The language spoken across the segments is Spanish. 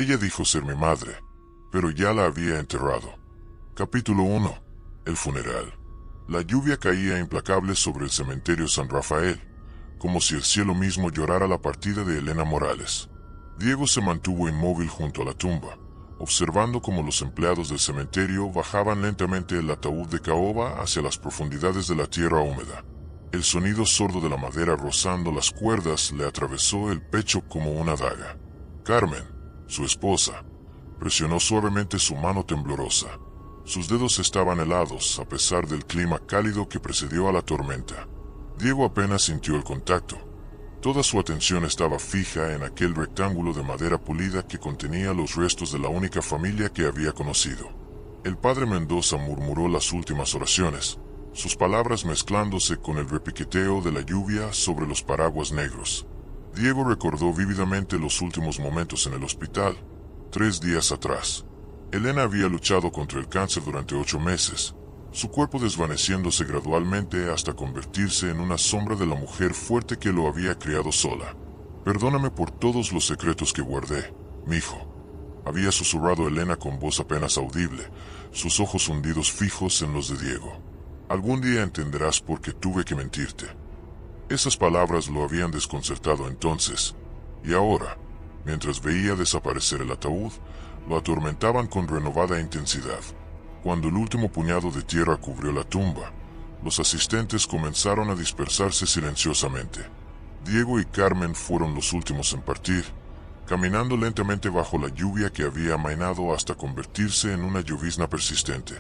Ella dijo ser mi madre, pero ya la había enterrado. Capítulo 1. El funeral. La lluvia caía implacable sobre el cementerio San Rafael, como si el cielo mismo llorara la partida de Elena Morales. Diego se mantuvo inmóvil junto a la tumba, observando cómo los empleados del cementerio bajaban lentamente el ataúd de caoba hacia las profundidades de la tierra húmeda. El sonido sordo de la madera rozando las cuerdas le atravesó el pecho como una daga. Carmen, su esposa, presionó suavemente su mano temblorosa. Sus dedos estaban helados a pesar del clima cálido que precedió a la tormenta. Diego apenas sintió el contacto. Toda su atención estaba fija en aquel rectángulo de madera pulida que contenía los restos de la única familia que había conocido. El padre Mendoza murmuró las últimas oraciones, sus palabras mezclándose con el repiqueteo de la lluvia sobre los paraguas negros. Diego recordó vívidamente los últimos momentos en el hospital, 3 días atrás. Elena había luchado contra el cáncer durante 8 meses, su cuerpo desvaneciéndose gradualmente hasta convertirse en una sombra de la mujer fuerte que lo había criado sola. «Perdóname por todos los secretos que guardé, mijo», había susurrado Elena con voz apenas audible, sus ojos hundidos fijos en los de Diego. «Algún día entenderás por qué tuve que mentirte». Esas palabras lo habían desconcertado entonces, y ahora, mientras veía desaparecer el ataúd, lo atormentaban con renovada intensidad. Cuando el último puñado de tierra cubrió la tumba, los asistentes comenzaron a dispersarse silenciosamente. Diego y Carmen fueron los últimos en partir, caminando lentamente bajo la lluvia que había amainado hasta convertirse en una llovizna persistente.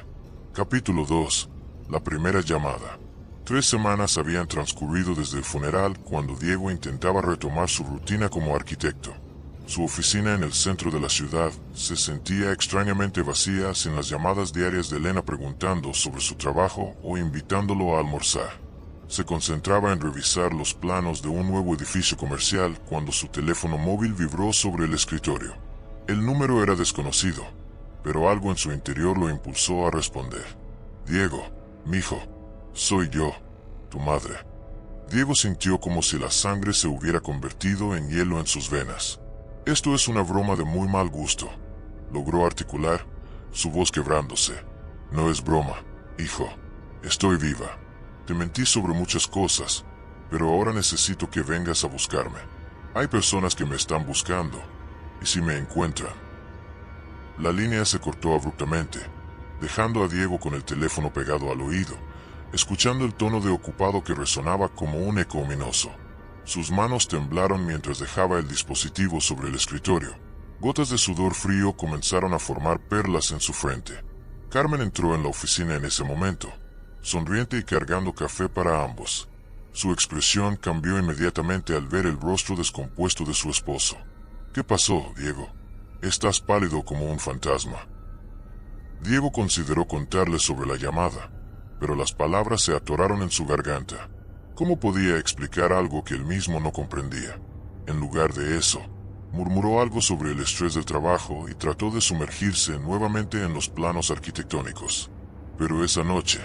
Capítulo 2. La primera llamada. 3 semanas habían transcurrido desde el funeral cuando Diego intentaba retomar su rutina como arquitecto. Su oficina en el centro de la ciudad se sentía extrañamente vacía sin las llamadas diarias de Elena preguntando sobre su trabajo o invitándolo a almorzar. Se concentraba en revisar los planos de un nuevo edificio comercial cuando su teléfono móvil vibró sobre el escritorio. El número era desconocido, pero algo en su interior lo impulsó a responder. «Diego, mijo, soy yo, tu madre». Diego sintió como si la sangre se hubiera convertido en hielo en sus venas. «Esto es una broma de muy mal gusto», logró articular, su voz quebrándose. «No es broma, hijo. Estoy viva. Te mentí sobre muchas cosas, pero ahora necesito que vengas a buscarme. Hay personas que me están buscando, y si me encuentran». La línea se cortó abruptamente, dejando a Diego con el teléfono pegado al oído, escuchando el tono de ocupado que resonaba como un eco ominoso. Sus manos temblaron mientras dejaba el dispositivo sobre el escritorio. Gotas de sudor frío comenzaron a formar perlas en su frente. Carmen entró en la oficina en ese momento, sonriente y cargando café para ambos. Su expresión cambió inmediatamente al ver el rostro descompuesto de su esposo. «¿Qué pasó, Diego? Estás pálido como un fantasma». Diego consideró contarle sobre la llamada, pero las palabras se atoraron en su garganta. ¿Cómo podía explicar algo que él mismo no comprendía? En lugar de eso, murmuró algo sobre el estrés del trabajo y trató de sumergirse nuevamente en los planos arquitectónicos. Pero esa noche,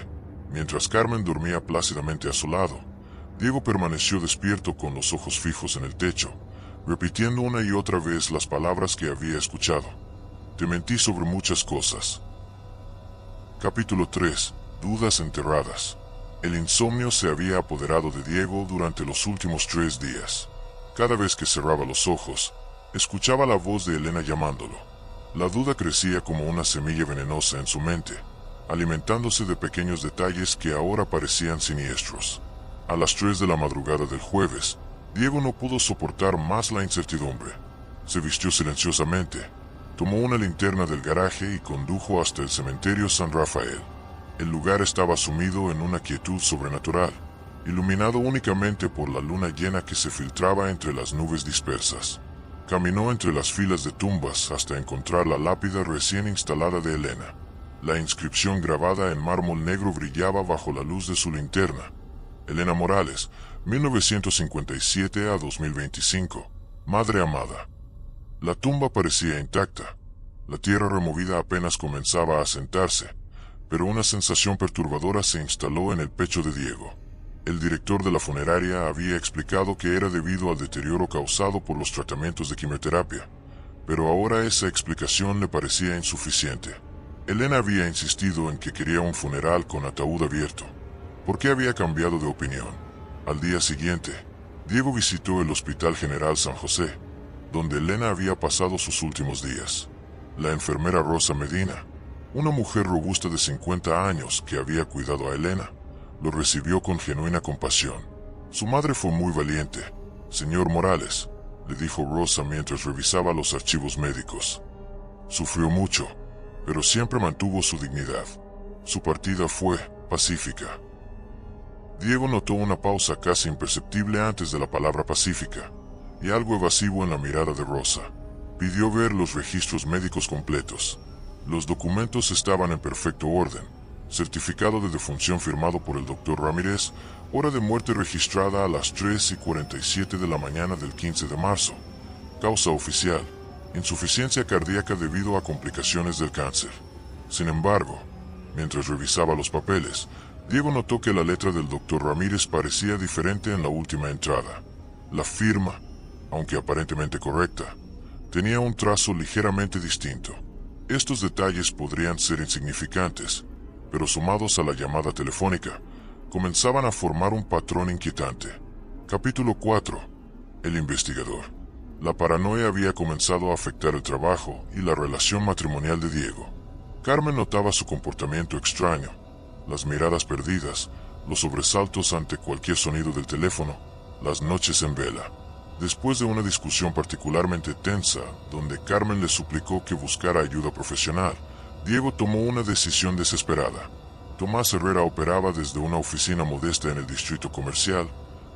mientras Carmen dormía plácidamente a su lado, Diego permaneció despierto con los ojos fijos en el techo, repitiendo una y otra vez las palabras que había escuchado. «Te mentí sobre muchas cosas». Capítulo 3. Dudas enterradas. El insomnio se había apoderado de Diego durante los últimos 3 días. Cada vez que cerraba los ojos, escuchaba la voz de Elena llamándolo. La duda crecía como una semilla venenosa en su mente, alimentándose de pequeños detalles que ahora parecían siniestros. A las 3 de la madrugada del jueves, Diego no pudo soportar más la incertidumbre. Se vistió silenciosamente, tomó una linterna del garaje y condujo hasta el cementerio San Rafael. El lugar estaba sumido en una quietud sobrenatural, iluminado únicamente por la luna llena que se filtraba entre las nubes dispersas. Caminó entre las filas de tumbas hasta encontrar la lápida recién instalada de Elena. La inscripción grabada en mármol negro brillaba bajo la luz de su linterna. Elena Morales, 1957 a 2025. Madre amada. La tumba parecía intacta. La tierra removida apenas comenzaba a asentarse, pero una sensación perturbadora se instaló en el pecho de Diego. El director de la funeraria había explicado que era debido al deterioro causado por los tratamientos de quimioterapia, pero ahora esa explicación le parecía insuficiente. Elena había insistido en que quería un funeral con ataúd abierto. ¿Por qué había cambiado de opinión? Al día siguiente, Diego visitó el Hospital General San José, donde Elena había pasado sus últimos días. La enfermera Rosa Medina, una mujer robusta de 50 años que había cuidado a Elena, lo recibió con genuina compasión. Su madre fue muy valiente. Señor Morales, le dijo Rosa mientras revisaba los archivos médicos. Sufrió mucho, pero siempre mantuvo su dignidad. Su partida fue pacífica. Diego notó una pausa casi imperceptible antes de la palabra pacífica, y algo evasivo en la mirada de Rosa. Pidió ver los registros médicos completos. Los documentos estaban en perfecto orden. Certificado de defunción firmado por el Dr. Ramírez, hora de muerte registrada a las 3:47 de la mañana del 15 de marzo. Causa oficial: insuficiencia cardíaca debido a complicaciones del cáncer. Sin embargo, mientras revisaba los papeles, Diego notó que la letra del Dr. Ramírez parecía diferente en la última entrada. La firma, aunque aparentemente correcta, tenía un trazo ligeramente distinto. Estos detalles podrían ser insignificantes, pero sumados a la llamada telefónica, comenzaban a formar un patrón inquietante. Capítulo 4. El investigador. La paranoia había comenzado a afectar el trabajo y la relación matrimonial de Diego. Carmen notaba su comportamiento extraño, las miradas perdidas, los sobresaltos ante cualquier sonido del teléfono, las noches en vela. Después de una discusión particularmente tensa, donde Carmen le suplicó que buscara ayuda profesional, Diego tomó una decisión desesperada. Tomás Herrera operaba desde una oficina modesta en el distrito comercial,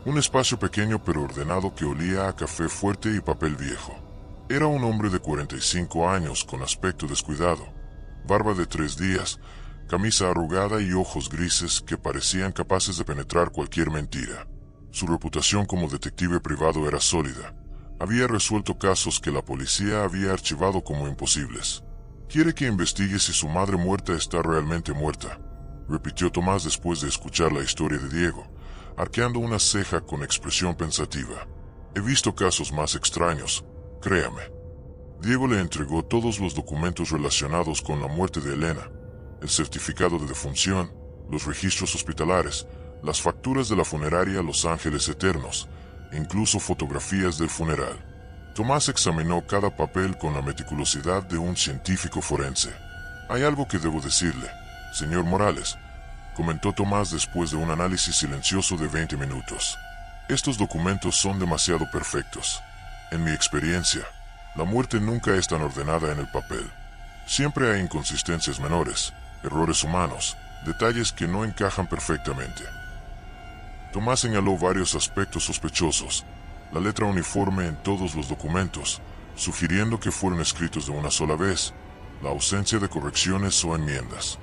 un espacio pequeño pero ordenado que olía a café fuerte y papel viejo. Era un hombre de 45 años con aspecto descuidado, barba de 3 días, camisa arrugada y ojos grises que parecían capaces de penetrar cualquier mentira. Su reputación como detective privado era sólida. Había resuelto casos que la policía había archivado como imposibles. «Quiere que investigue si su madre muerta está realmente muerta», repitió Tomás después de escuchar la historia de Diego, arqueando una ceja con expresión pensativa. «He visto casos más extraños, créame». Diego le entregó todos los documentos relacionados con la muerte de Elena, el certificado de defunción, los registros hospitalares, las facturas de la funeraria Los Ángeles Eternos, incluso fotografías del funeral. Tomás examinó cada papel con la meticulosidad de un científico forense. «Hay algo que debo decirle, señor Morales», comentó Tomás después de un análisis silencioso de 20 minutos. «Estos documentos son demasiado perfectos. En mi experiencia, la muerte nunca es tan ordenada en el papel. Siempre hay inconsistencias menores, errores humanos, detalles que no encajan perfectamente». Tomás señaló varios aspectos sospechosos: la letra uniforme en todos los documentos, sugiriendo que fueron escritos de una sola vez, la ausencia de correcciones o enmiendas,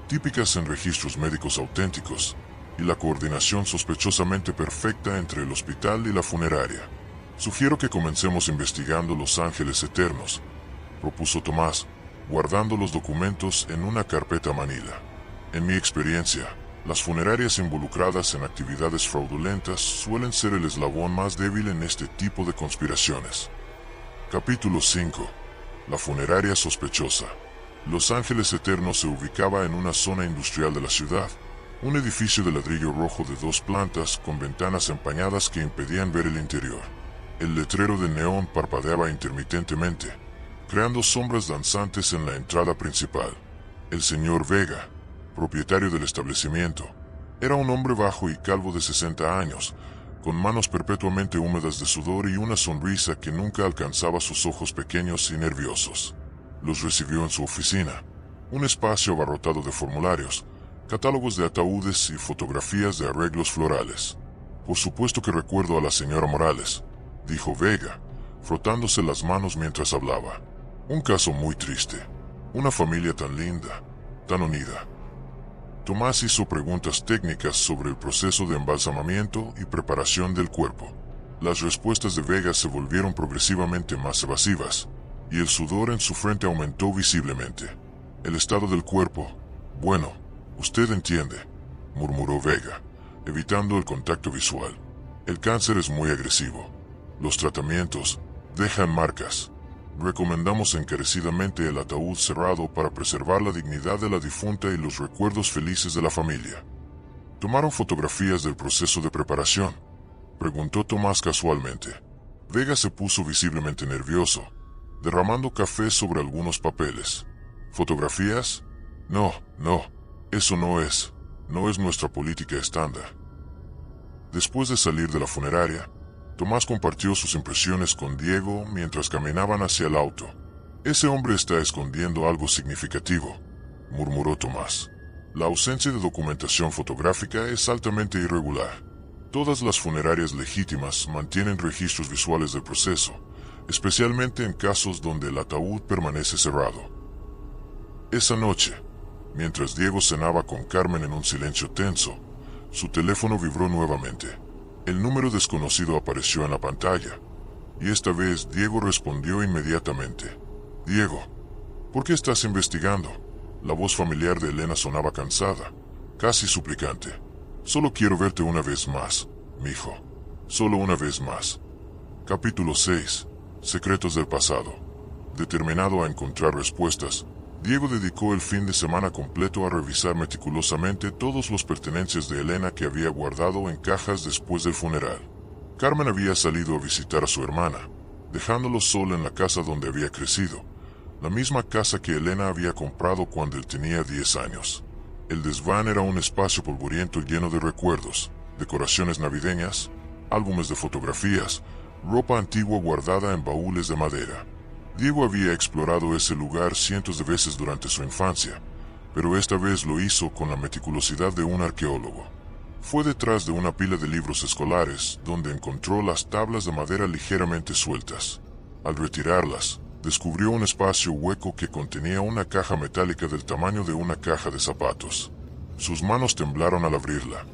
típicas en registros médicos auténticos, y la coordinación sospechosamente perfecta entre el hospital y la funeraria. «Sugiero que comencemos investigando Los Ángeles Eternos», propuso Tomás, guardando los documentos en una carpeta manila. «En mi experiencia, las funerarias involucradas en actividades fraudulentas suelen ser el eslabón más débil en este tipo de conspiraciones». Capítulo 5. La funeraria sospechosa. Los Ángeles Eternos se ubicaba en una zona industrial de la ciudad, un edificio de ladrillo rojo de 2 plantas con ventanas empañadas que impedían ver el interior. El letrero de neón parpadeaba intermitentemente, creando sombras danzantes en la entrada principal. El señor Vega, propietario del establecimiento, era un hombre bajo y calvo de 60 años, con manos perpetuamente húmedas de sudor y una sonrisa que nunca alcanzaba sus ojos pequeños y nerviosos. Los recibió en su oficina, un espacio abarrotado de formularios, catálogos de ataúdes y fotografías de arreglos florales. «Por supuesto que recuerdo a la señora Morales», dijo Vega, frotándose las manos mientras hablaba. «Un caso muy triste. Una familia tan linda, tan unida». Tomás hizo preguntas técnicas sobre el proceso de embalsamamiento y preparación del cuerpo. Las respuestas de Vega se volvieron progresivamente más evasivas, y el sudor en su frente aumentó visiblemente. «El estado del cuerpo, bueno, usted entiende», murmuró Vega, evitando el contacto visual. «El cáncer es muy agresivo. Los tratamientos dejan marcas». Recomendamos encarecidamente el ataúd cerrado para preservar la dignidad de la difunta y los recuerdos felices de la familia. ¿Tomaron fotografías del proceso de preparación?, preguntó Tomás casualmente. Vega se puso visiblemente nervioso, derramando café sobre algunos papeles. ¿Fotografías? No, eso no es nuestra política estándar. Después de salir de la funeraria, Tomás compartió sus impresiones con Diego mientras caminaban hacia el auto. Ese hombre está escondiendo algo significativo, murmuró Tomás. La ausencia de documentación fotográfica es altamente irregular. Todas las funerarias legítimas mantienen registros visuales del proceso, especialmente en casos donde el ataúd permanece cerrado. Esa noche, mientras Diego cenaba con Carmen en un silencio tenso, su teléfono vibró nuevamente. El número desconocido apareció en la pantalla, y esta vez Diego respondió inmediatamente. «Diego, ¿por qué estás investigando?». La voz familiar de Elena sonaba cansada, casi suplicante. «Solo quiero verte una vez más, mijo. Solo una vez más». Capítulo 6. Secretos del pasado. Determinado a encontrar respuestas, Diego dedicó el fin de semana completo a revisar meticulosamente todos los pertenencias de Elena que había guardado en cajas después del funeral. Carmen había salido a visitar a su hermana, dejándolo solo en la casa donde había crecido, la misma casa que Elena había comprado cuando él tenía 10 años. El desván era un espacio polvoriento lleno de recuerdos, decoraciones navideñas, álbumes de fotografías, ropa antigua guardada en baúles de madera. Diego había explorado ese lugar cientos de veces durante su infancia, pero esta vez lo hizo con la meticulosidad de un arqueólogo. Fue detrás de una pila de libros escolares donde encontró las tablas de madera ligeramente sueltas. Al retirarlas, descubrió un espacio hueco que contenía una caja metálica del tamaño de una caja de zapatos. Sus manos temblaron al abrirla.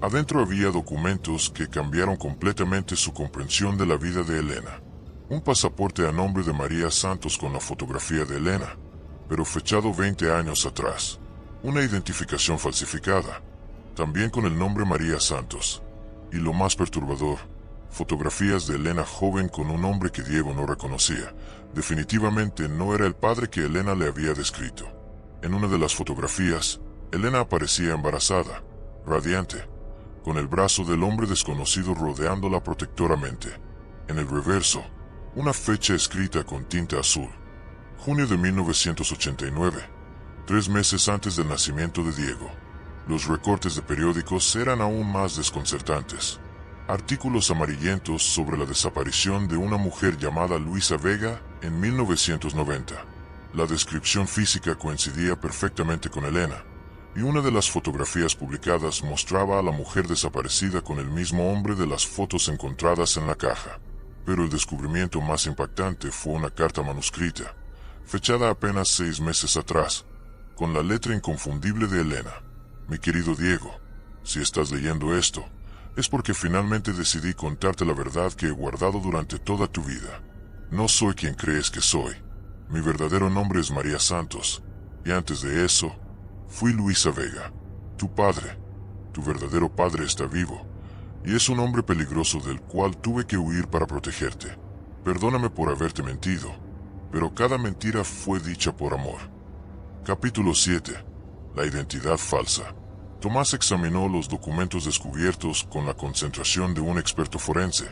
Adentro había documentos que cambiaron completamente su comprensión de la vida de Elena. Un pasaporte a nombre de María Santos con la fotografía de Elena, pero fechado 20 años atrás. Una identificación falsificada, también con el nombre María Santos. Y lo más perturbador, fotografías de Elena joven con un hombre que Diego no reconocía. Definitivamente no era el padre que Elena le había descrito. En una de las fotografías, Elena aparecía embarazada, radiante, con el brazo del hombre desconocido rodeándola protectoramente. En el reverso, una fecha escrita con tinta azul. Junio de 1989, 3 meses antes del nacimiento de Diego. Los recortes de periódicos eran aún más desconcertantes. Artículos amarillentos sobre la desaparición de una mujer llamada Luisa Vega en 1990. La descripción física coincidía perfectamente con Elena, y una de las fotografías publicadas mostraba a la mujer desaparecida con el mismo hombre de las fotos encontradas en la caja. Pero el descubrimiento más impactante fue una carta manuscrita, fechada apenas 6 meses atrás, con la letra inconfundible de Elena. Mi querido Diego, si estás leyendo esto, es porque finalmente decidí contarte la verdad que he guardado durante toda tu vida. No soy quien crees que soy. Mi verdadero nombre es María Santos, y antes de eso, fui Luisa Vega. Tu padre, tu verdadero padre está vivo, y es un hombre peligroso del cual tuve que huir para protegerte. Perdóname por haberte mentido, pero cada mentira fue dicha por amor. Capítulo 7. La identidad falsa. Tomás examinó los documentos descubiertos con la concentración de un experto forense,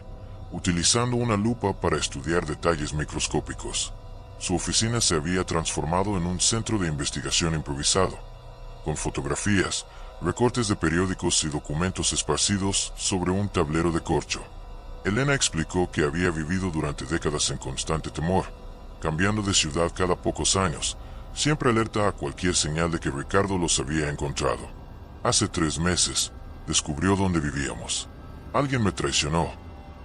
utilizando una lupa para estudiar detalles microscópicos. Su oficina se había transformado en un centro de investigación improvisado, con fotografías, recortes de periódicos y documentos esparcidos sobre un tablero de corcho. Elena explicó que había vivido durante décadas en constante temor, cambiando de ciudad cada pocos años, siempre alerta a cualquier señal de que Ricardo los había encontrado. Hace 3 meses, descubrió dónde vivíamos. Alguien me traicionó,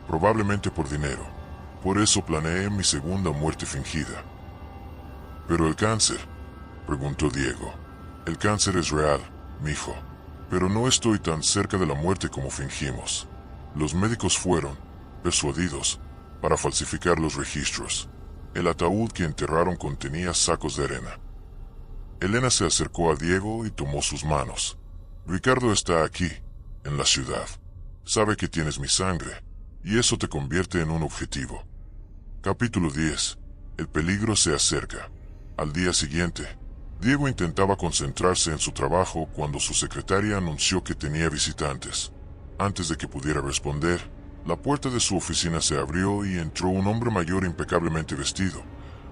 probablemente por dinero. Por eso planeé mi segunda muerte fingida. ¿Pero el cáncer?, preguntó Diego. El cáncer es real, mijo, pero no estoy tan cerca de la muerte como fingimos. Los médicos fueron persuadidos para falsificar los registros. El ataúd que enterraron contenía sacos de arena. Elena se acercó a Diego y tomó sus manos. Ricardo está aquí, en la ciudad. Sabe que tienes mi sangre, y eso te convierte en un objetivo. Capítulo 10. El peligro se acerca. Al día siguiente, Diego intentaba concentrarse en su trabajo cuando su secretaria anunció que tenía visitantes. Antes de que pudiera responder, la puerta de su oficina se abrió y entró un hombre mayor impecablemente vestido,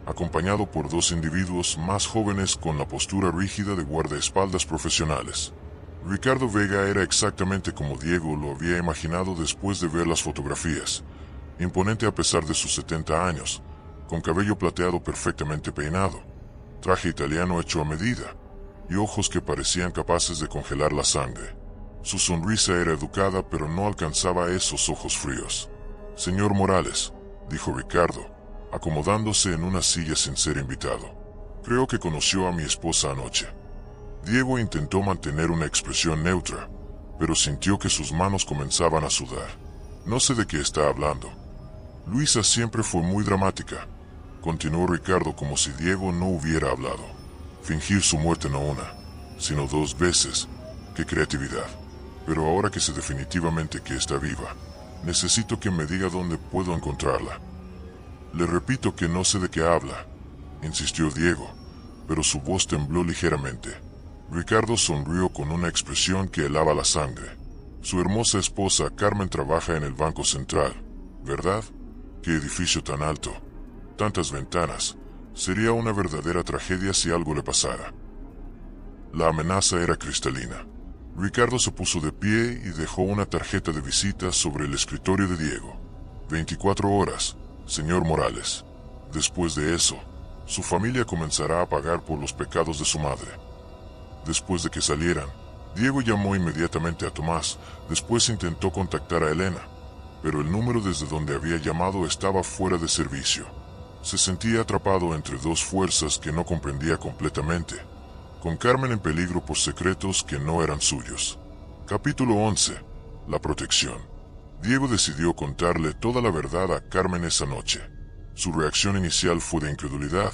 acompañado por dos individuos más jóvenes con la postura rígida de guardaespaldas profesionales. Ricardo Vega era exactamente como Diego lo había imaginado después de ver las fotografías, imponente a pesar de sus 70 años, con cabello plateado perfectamente peinado, traje italiano hecho a medida, y ojos que parecían capaces de congelar la sangre. Su sonrisa era educada, pero no alcanzaba esos ojos fríos. «Señor Morales», dijo Ricardo, acomodándose en una silla sin ser invitado. «Creo que conoció a mi esposa anoche». Diego intentó mantener una expresión neutra, pero sintió que sus manos comenzaban a sudar. «No sé de qué está hablando». «Luisa siempre fue muy dramática», continuó Ricardo como si Diego no hubiera hablado. «Fingir su muerte no una, sino 2 veces. ¡Qué creatividad! Pero ahora que sé definitivamente que está viva, necesito que me diga dónde puedo encontrarla». «Le repito que no sé de qué habla», insistió Diego, pero su voz tembló ligeramente. Ricardo sonrió con una expresión que helaba la sangre. «Su hermosa esposa Carmen trabaja en el Banco Central, ¿verdad? ¡Qué edificio tan alto! Tantas ventanas. Sería una verdadera tragedia si algo le pasara». La amenaza era cristalina. Ricardo se puso de pie y dejó una tarjeta de visita sobre el escritorio de Diego. 24 horas, señor Morales. Después de eso, su familia comenzará a pagar por los pecados de su madre. Después de que salieran, Diego llamó inmediatamente a Tomás, después intentó contactar a Elena, pero el número desde donde había llamado estaba fuera de servicio. Se sentía atrapado entre 2 fuerzas que no comprendía completamente, con Carmen en peligro por secretos que no eran suyos. Capítulo 11. La protección. Diego decidió contarle toda la verdad a Carmen esa noche. Su reacción inicial fue de incredulidad,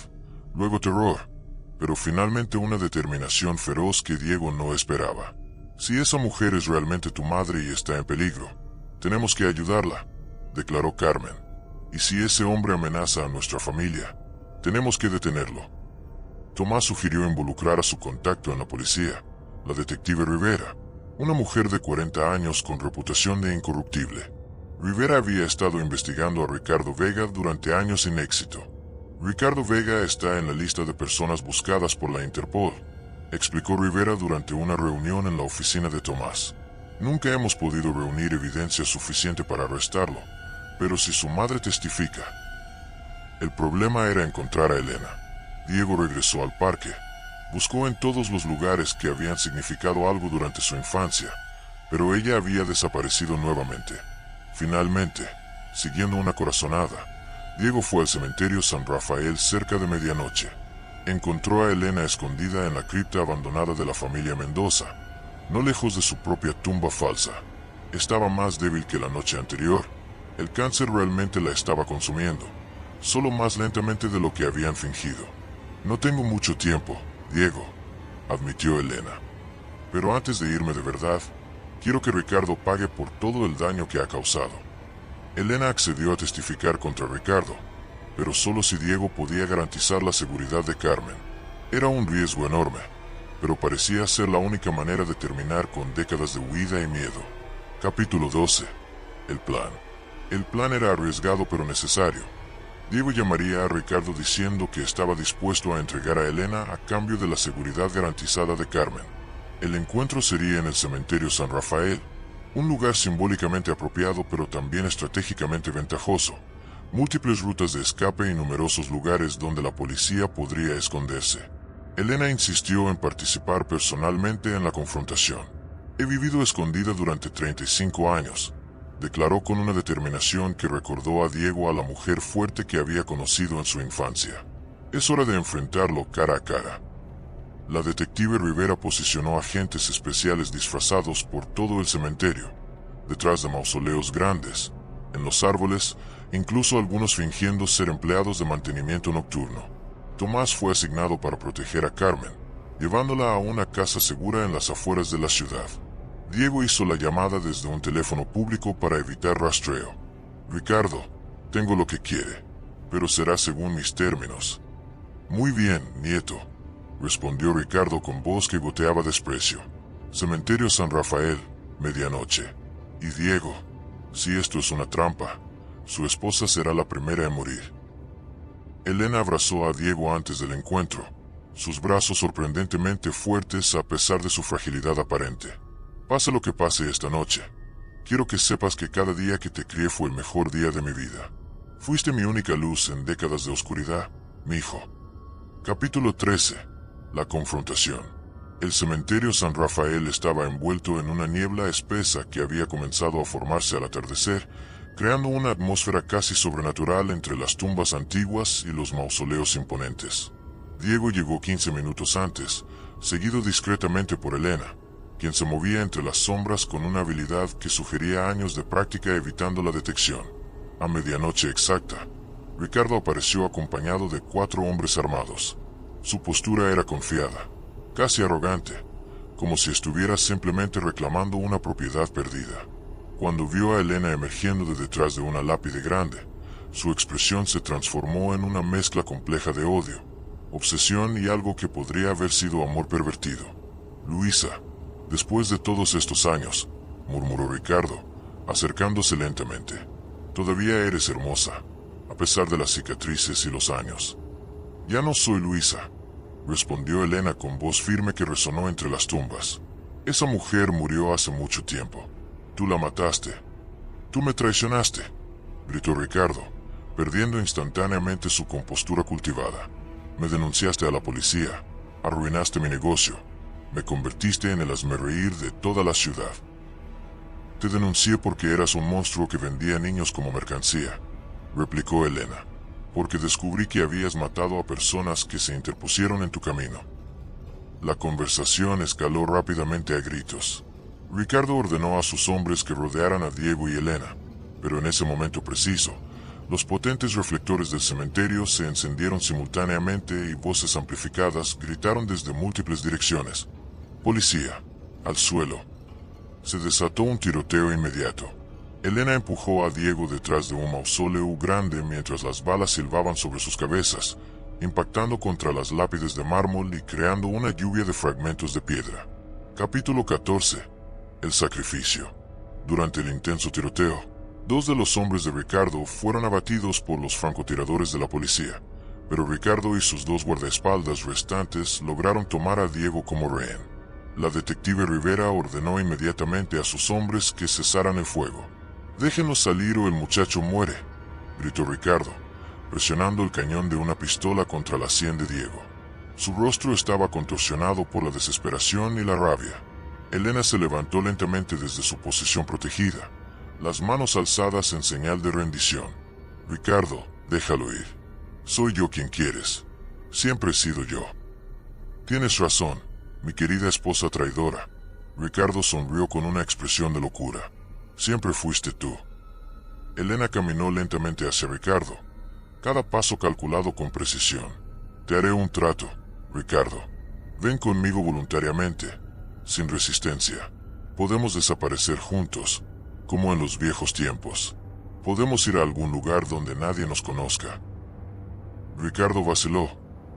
luego terror, pero finalmente una determinación feroz que Diego no esperaba. «Si esa mujer es realmente tu madre y está en peligro, tenemos que ayudarla», declaró Carmen. «Y si ese hombre amenaza a nuestra familia, tenemos que detenerlo». Tomás sugirió involucrar a su contacto en la policía, la detective Rivera, una mujer de 40 años con reputación de incorruptible. Rivera había estado investigando a Ricardo Vega durante años sin éxito. «Ricardo Vega está en la lista de personas buscadas por la Interpol», explicó Rivera durante una reunión en la oficina de Tomás. «Nunca hemos podido reunir evidencia suficiente para arrestarlo, pero si su madre testifica». El problema era encontrar a Elena. Diego regresó al parque. Buscó en todos los lugares que habían significado algo durante su infancia, pero ella había desaparecido nuevamente. Finalmente, siguiendo una corazonada, Diego fue al cementerio San Rafael cerca de medianoche. Encontró a Elena escondida en la cripta abandonada de la familia Mendoza, no lejos de su propia tumba falsa. Estaba más débil que la noche anterior. El cáncer realmente la estaba consumiendo, solo más lentamente de lo que habían fingido. «No tengo mucho tiempo, Diego», admitió Elena. «Pero antes de irme de verdad, quiero que Ricardo pague por todo el daño que ha causado». Elena accedió a testificar contra Ricardo, pero solo si Diego podía garantizar la seguridad de Carmen. Era un riesgo enorme, pero parecía ser la única manera de terminar con décadas de huida y miedo. Capítulo 12. El plan. El plan era arriesgado pero necesario. Diego llamaría a Ricardo diciendo que estaba dispuesto a entregar a Elena a cambio de la seguridad garantizada de Carmen. El encuentro sería en el cementerio San Rafael, un lugar simbólicamente apropiado pero también estratégicamente ventajoso, múltiples rutas de escape y numerosos lugares donde la policía podría esconderse. Elena insistió en participar personalmente en la confrontación. «He vivido escondida durante 35 años», declaró con una determinación que recordó a Diego a la mujer fuerte que había conocido en su infancia. «Es hora de enfrentarlo cara a cara». La detective Rivera posicionó agentes especiales disfrazados por todo el cementerio, detrás de mausoleos grandes, en los árboles, incluso algunos fingiendo ser empleados de mantenimiento nocturno. Tomás fue asignado para proteger a Carmen, llevándola a una casa segura en las afueras de la ciudad. Diego hizo la llamada desde un teléfono público para evitar rastreo. «Ricardo, tengo lo que quiere. pero será según mis términos. Muy bien, nieto, respondió Ricardo con voz que goteaba desprecio. Cementerio San Rafael, medianoche. Y Diego, si esto es una trampa, su esposa será la primera en morir. Elena abrazó a Diego antes del encuentro, sus brazos sorprendentemente fuertes a pesar de su fragilidad aparente. Pase lo que pase esta noche, quiero que sepas que cada día que te crié fue el mejor día de mi vida. Fuiste mi única luz en décadas de oscuridad, mi hijo. Capítulo 13. La confrontación. El cementerio San Rafael estaba envuelto en una niebla espesa que había comenzado a formarse al atardecer, creando una atmósfera casi sobrenatural entre las tumbas antiguas y los mausoleos imponentes. Diego llegó 15 minutos antes, seguido discretamente por Elena, quien se movía entre las sombras con una habilidad que sugería años de práctica evitando la detección. A medianoche exacta, Ricardo apareció acompañado de 4 hombres armados. Su postura era confiada, casi arrogante, como si estuviera simplemente reclamando una propiedad perdida. Cuando vio a Elena emergiendo de detrás de una lápide grande, su expresión se transformó en una mezcla compleja de odio, obsesión y algo que podría haber sido amor pervertido. Luisa, después de todos estos años, murmuró Ricardo, acercándose lentamente. Todavía eres hermosa, a pesar de las cicatrices y los años. Ya no soy Luisa, respondió Elena con voz firme que resonó entre las tumbas. Esa mujer murió hace mucho tiempo. Tú la mataste. Tú me traicionaste, gritó Ricardo, perdiendo instantáneamente su compostura cultivada. Me denunciaste a la policía, arruinaste mi negocio, me convertiste en el hazmerreír de toda la ciudad. Te denuncié porque eras un monstruo que vendía niños como mercancía, replicó Elena, porque descubrí que habías matado a personas que se interpusieron en tu camino. La conversación escaló rápidamente a gritos. Ricardo ordenó a sus hombres que rodearan a Diego y Elena, pero en ese momento preciso, los potentes reflectores del cementerio se encendieron simultáneamente y voces amplificadas gritaron desde múltiples direcciones. ¡Policía! ¡Al suelo! Se desató un tiroteo inmediato. Elena empujó a Diego detrás de un mausoleo grande mientras las balas silbaban sobre sus cabezas, impactando contra las lápides de mármol y creando una lluvia de fragmentos de piedra. Capítulo 14. El sacrificio. Durante el intenso tiroteo, 2 de los hombres de Ricardo fueron abatidos por los francotiradores de la policía, pero Ricardo y sus 2 guardaespaldas restantes lograron tomar a Diego como rehén. La detective Rivera ordenó inmediatamente a sus hombres que cesaran el fuego. «Déjenlos salir o el muchacho muere», gritó Ricardo, presionando el cañón de una pistola contra la sien de Diego. Su rostro estaba contorsionado por la desesperación y la rabia. Elena se levantó lentamente desde su posición protegida, las manos alzadas en señal de rendición. «Ricardo, déjalo ir. Soy yo quien quieres. Siempre he sido yo». «Tienes razón, mi querida esposa traidora». Ricardo sonrió con una expresión de locura. «Siempre fuiste tú». Elena caminó lentamente hacia Ricardo, cada paso calculado con precisión. «Te haré un trato, Ricardo. Ven conmigo voluntariamente, sin resistencia. Podemos desaparecer juntos, como en los viejos tiempos. Podemos ir a algún lugar donde nadie nos conozca». Ricardo vaciló,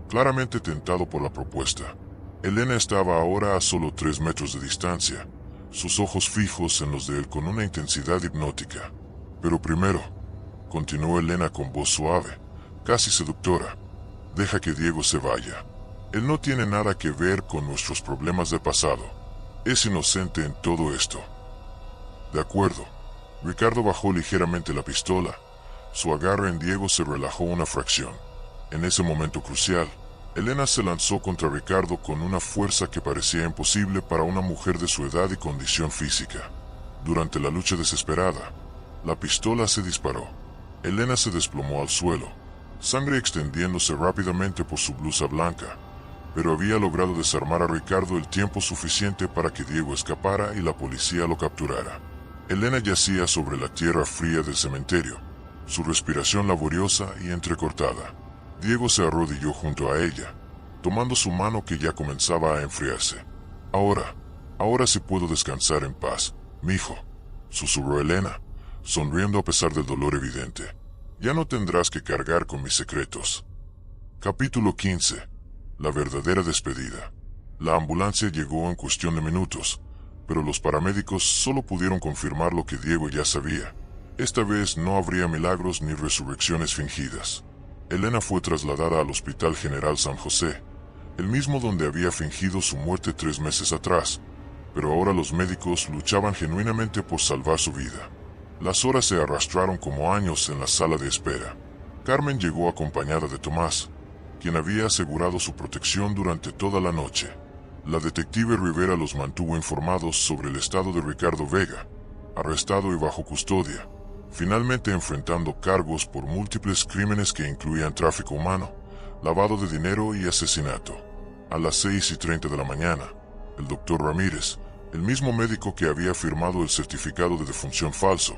claramente tentado por la propuesta. Elena estaba ahora a solo 3 metros de distancia, sus ojos fijos en los de él con una intensidad hipnótica. «Pero primero», continuó Elena con voz suave, casi seductora, «deja que Diego se vaya. Él no tiene nada que ver con nuestros problemas del pasado. Es inocente en todo esto». «De acuerdo». Ricardo bajó ligeramente la pistola. Su agarre en Diego se relajó una fracción. En ese momento crucial, Elena se lanzó contra Ricardo con una fuerza que parecía imposible para una mujer de su edad y condición física. Durante la lucha desesperada, la pistola se disparó. Elena se desplomó al suelo, sangre extendiéndose rápidamente por su blusa blanca, pero había logrado desarmar a Ricardo el tiempo suficiente para que Diego escapara y la policía lo capturara. Elena yacía sobre la tierra fría del cementerio, su respiración laboriosa y entrecortada. Diego se arrodilló junto a ella, tomando su mano que ya comenzaba a enfriarse. Ahora sí puedo descansar en paz, mijo», susurró Elena, sonriendo a pesar del dolor evidente. Ya no tendrás que cargar con mis secretos. Capítulo 15. La verdadera despedida. La ambulancia llegó en cuestión de minutos, pero los paramédicos solo pudieron confirmar lo que Diego ya sabía. Esta vez no habría milagros ni resurrecciones fingidas. Elena fue trasladada al Hospital General San José, el mismo donde había fingido su muerte 3 meses atrás, pero ahora los médicos luchaban genuinamente por salvar su vida. Las horas se arrastraron como años en la sala de espera. Carmen llegó acompañada de Tomás, quien había asegurado su protección durante toda la noche. La detective Rivera los mantuvo informados sobre el estado de Ricardo Vega, arrestado y bajo custodia, finalmente enfrentando cargos por múltiples crímenes que incluían tráfico humano, lavado de dinero y asesinato. A las 6:30 de la mañana, el doctor Ramírez, el mismo médico que había firmado el certificado de defunción falso,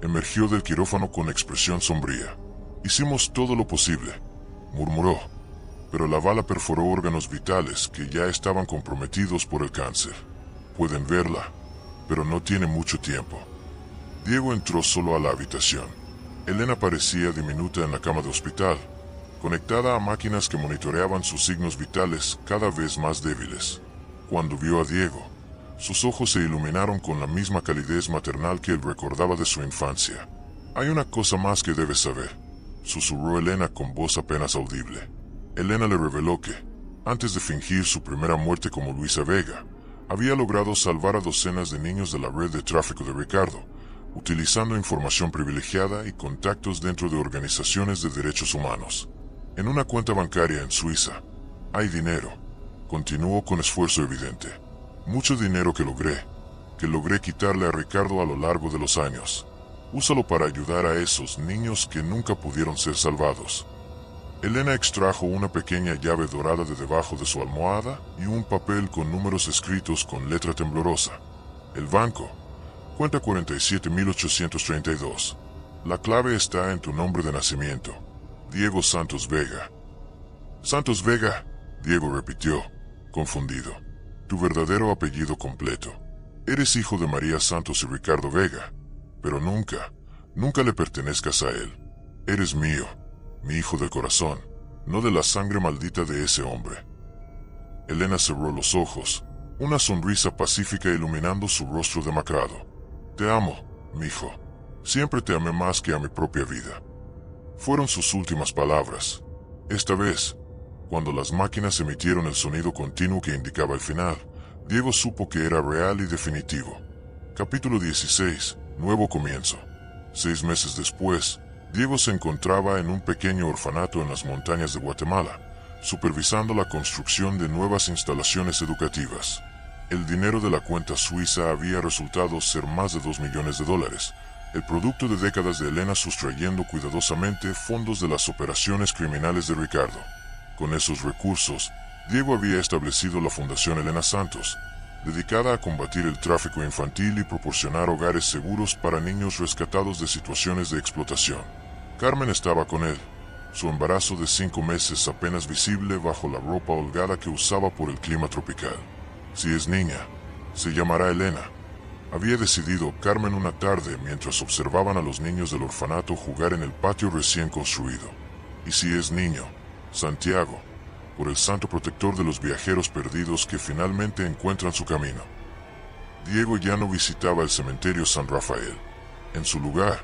emergió del quirófano con expresión sombría. «Hicimos todo lo posible», murmuró, pero la bala perforó órganos vitales que ya estaban comprometidos por el cáncer. «Pueden verla, pero no tiene mucho tiempo». Diego entró solo a la habitación. Elena parecía diminuta en la cama de hospital, conectada a máquinas que monitoreaban sus signos vitales cada vez más débiles. Cuando vio a Diego, sus ojos se iluminaron con la misma calidez maternal que él recordaba de su infancia. «Hay una cosa más que debes saber», susurró Elena con voz apenas audible. Elena le reveló que, antes de fingir su primera muerte como Luisa Vega, había logrado salvar a docenas de niños de la red de tráfico de Ricardo, utilizando información privilegiada y contactos dentro de organizaciones de derechos humanos. «En una cuenta bancaria en Suiza hay dinero», continuó con esfuerzo evidente. «Mucho dinero que logré quitarle a Ricardo a lo largo de los años. Úsalo para ayudar a esos niños que nunca pudieron ser salvados». Elena extrajo una pequeña llave dorada de debajo de su almohada y un papel con números escritos con letra temblorosa. «El banco, cuenta 47.832. La clave está en tu nombre de nacimiento, Diego Santos Vega». «Santos Vega», Diego repitió, confundido. «Tu verdadero apellido completo. Eres hijo de María Santos y Ricardo Vega, pero nunca le pertenezcas a él. Eres mío, mi hijo del corazón, no de la sangre maldita de ese hombre». Elena cerró los ojos, una sonrisa pacífica iluminando su rostro demacrado. «Te amo, mijo. Siempre te amé más que a mi propia vida». Fueron sus últimas palabras. Esta vez, cuando las máquinas emitieron el sonido continuo que indicaba el final, Diego supo que era real y definitivo. Capítulo 16. Nuevo comienzo. 6 meses después, Diego se encontraba en un pequeño orfanato en las montañas de Guatemala, supervisando la construcción de nuevas instalaciones educativas. El dinero de la cuenta suiza había resultado ser más de $2 millones, el producto de décadas de Elena sustrayendo cuidadosamente fondos de las operaciones criminales de Ricardo. Con esos recursos, Diego había establecido la Fundación Elena Santos, dedicada a combatir el tráfico infantil y proporcionar hogares seguros para niños rescatados de situaciones de explotación. Carmen estaba con él, su embarazo de 5 meses apenas visible bajo la ropa holgada que usaba por el clima tropical. Si es niña, se llamará Elena, había decidido Carmen una tarde mientras observaban a los niños del orfanato jugar en el patio recién construido. Y si es niño, Santiago, por el santo protector de los viajeros perdidos que finalmente encuentran su camino. Diego ya no visitaba el cementerio San Rafael. En su lugar,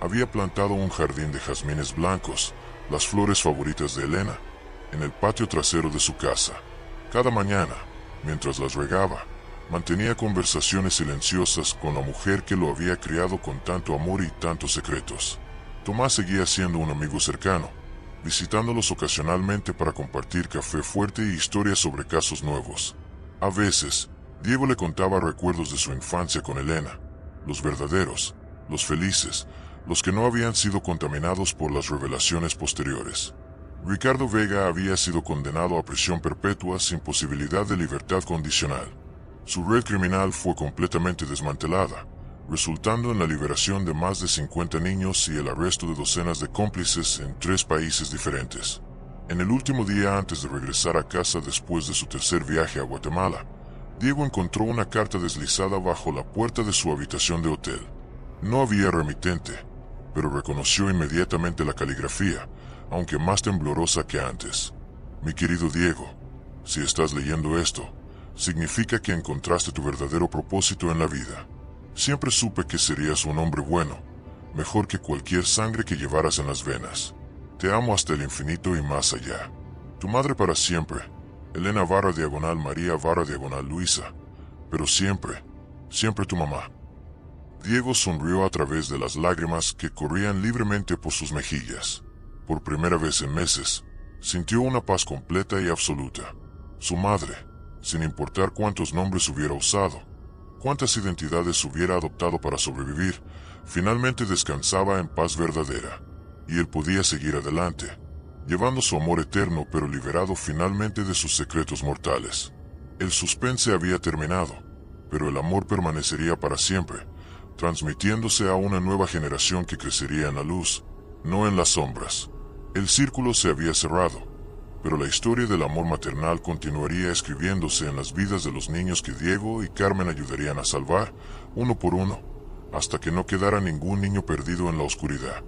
había plantado un jardín de jazmines blancos, las flores favoritas de Elena, en el patio trasero de su casa. Cada mañana, mientras las regaba, mantenía conversaciones silenciosas con la mujer que lo había criado con tanto amor y tantos secretos. Tomás seguía siendo un amigo cercano, visitándolos ocasionalmente para compartir café fuerte y historias sobre casos nuevos. A veces, Diego le contaba recuerdos de su infancia con Elena, los verdaderos, los felices, los que no habían sido contaminados por las revelaciones posteriores. Ricardo Vega había sido condenado a prisión perpetua sin posibilidad de libertad condicional. Su red criminal fue completamente desmantelada, resultando en la liberación de más de 50 niños y el arresto de docenas de cómplices en 3 países diferentes. En el último día antes de regresar a casa después de su tercer viaje a Guatemala, Diego encontró una carta deslizada bajo la puerta de su habitación de hotel. No había remitente, pero reconoció inmediatamente la caligrafía, aunque más temblorosa que antes. Mi querido Diego, si estás leyendo esto, significa que encontraste tu verdadero propósito en la vida. Siempre supe que serías un hombre bueno, mejor que cualquier sangre que llevaras en las venas. Te amo hasta el infinito y más allá. Tu madre para siempre, Elena /María /Luisa, pero siempre, siempre tu mamá. Diego sonrió a través de las lágrimas que corrían libremente por sus mejillas. Por primera vez en meses, sintió una paz completa y absoluta. Su madre, sin importar cuántos nombres hubiera usado, cuántas identidades hubiera adoptado para sobrevivir, finalmente descansaba en paz verdadera, y él podía seguir adelante, llevando su amor eterno pero liberado finalmente de sus secretos mortales. El suspense había terminado, pero el amor permanecería para siempre, transmitiéndose a una nueva generación que crecería en la luz, no en las sombras. El círculo se había cerrado, pero la historia del amor maternal continuaría escribiéndose en las vidas de los niños que Diego y Carmen ayudarían a salvar, uno por uno, hasta que no quedara ningún niño perdido en la oscuridad.